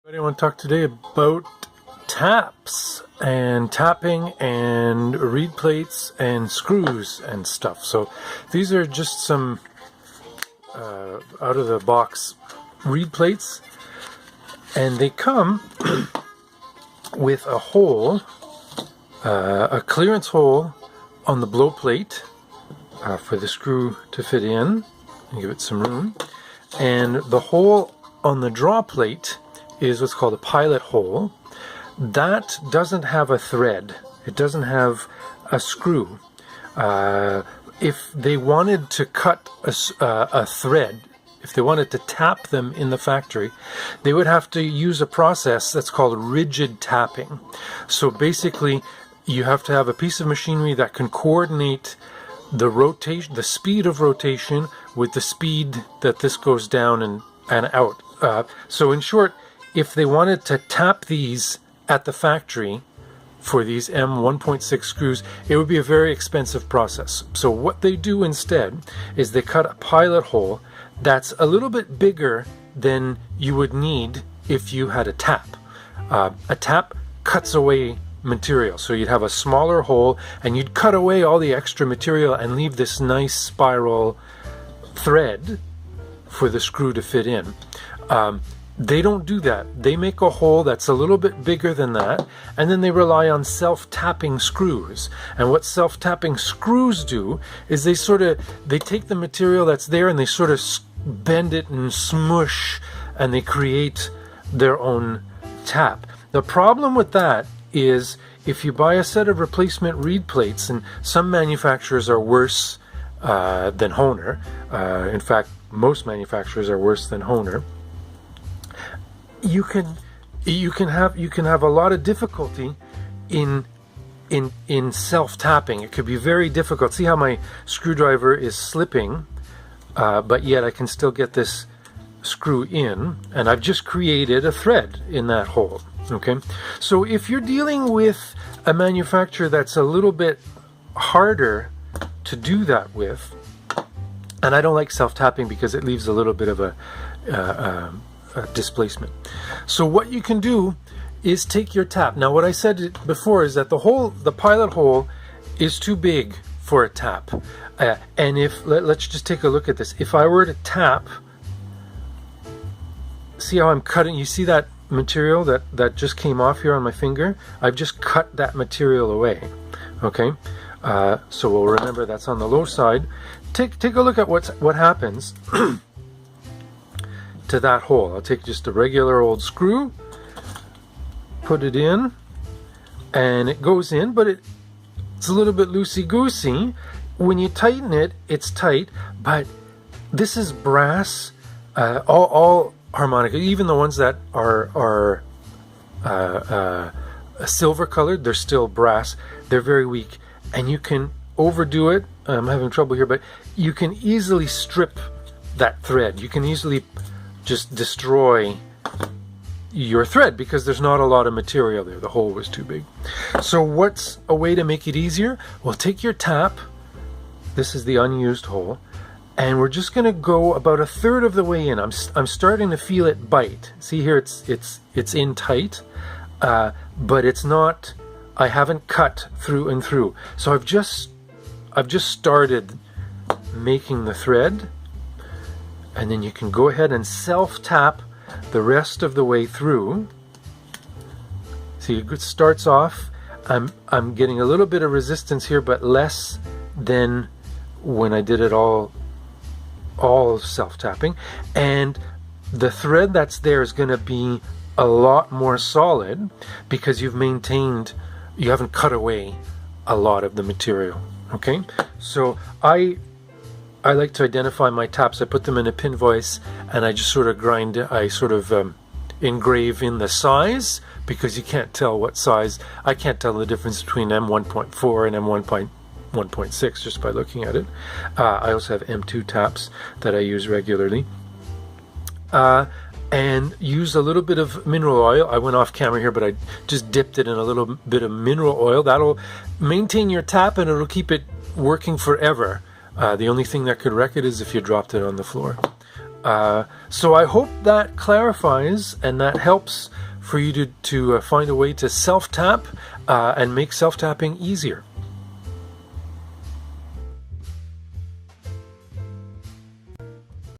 I want to talk today about taps and tapping and reed plates and screws and stuff. So these are just some out of the box reed plates, and they come with a hole, a clearance hole on the blow plate for the screw to fit in and give it some room, and the hole on the draw plate is what's called a pilot hole. That doesn't have a thread. It doesn't have a screw. If they wanted to cut a thread, if they wanted to tap them in the factory, they would have to use a process that's called rigid tapping. So basically, you have to have a piece of machinery that can coordinate the rotation, the speed of rotation, with the speed that this goes down and out. So in short, if they wanted to tap these at the factory for these M1.6 screws, it would be a very expensive process. So what they do instead is they cut a pilot hole that's a little bit bigger than you would need if you had a tap. A tap cuts away material, so you'd have a smaller hole and you'd cut away all the extra material and leave this nice spiral thread for the screw to fit in. They don't do that. They make a hole that's a little bit bigger than that, and then they rely on self-tapping screws. And what self-tapping screws do is they take the material that's there and they sort of bend it and smush, and they create their own tap. The problem with that is if you buy a set of replacement reed plates, and some manufacturers are worse than Hohner. In fact, most manufacturers are worse than Hohner. You can have a lot of difficulty in self-tapping. It could be very difficult. See how my screwdriver is slipping, but yet I can still get this screw in, and I've just created a thread in that hole. Okay, so if you're dealing with a manufacturer that's a little bit harder to do that with, and I don't like self-tapping because it leaves a little bit of a displacement. So what you can do is take your tap. Now what I said before is that the pilot hole is too big for a tap. And let's just take a look at this. If I were to tap, see how I'm cutting? You see that material that just came off here on my finger? I've just cut that material away. Okay, so we'll remember that's on the low side. Take a look at what happens to that hole. I'll take just a regular old screw, put it in, and it goes in, but it's a little bit loosey-goosey. When you tighten it, it's tight, but this is brass. All harmonica, even the ones that are silver colored, they're still brass. They're very weak, and you can overdo it. I'm having trouble here, but you can easily strip that thread. You can easily just destroy your thread because there's not a lot of material there. The hole was too big. So what's a way to make it easier? Well, take your tap. This is the unused hole, and we're just going to go about a third of the way in. I'm starting to feel it bite. See here, it's in tight, but it's not. I haven't cut through and through. So I've just started making the thread. And then you can go ahead and self-tap the rest of the way through. See, it starts off. I'm getting a little bit of resistance here, but less than when I did it all self-tapping. And the thread that's there is going to be a lot more solid because you haven't cut away a lot of the material. Okay, so I like to identify my taps. I put them in a pin vise, and I just sort of engrave in the size, because you can't tell what size. I can't tell the difference between M1.4 and M1.6 just by looking at it. I also have M2 taps that I use regularly. And use a little bit of mineral oil. I went off camera here, but I just dipped it in a little bit of mineral oil. That'll maintain your tap, and it'll keep it working forever. The only thing that could wreck it is if you dropped it on the floor. So I hope that clarifies and that helps for you to find a way to self-tap and make self-tapping easier.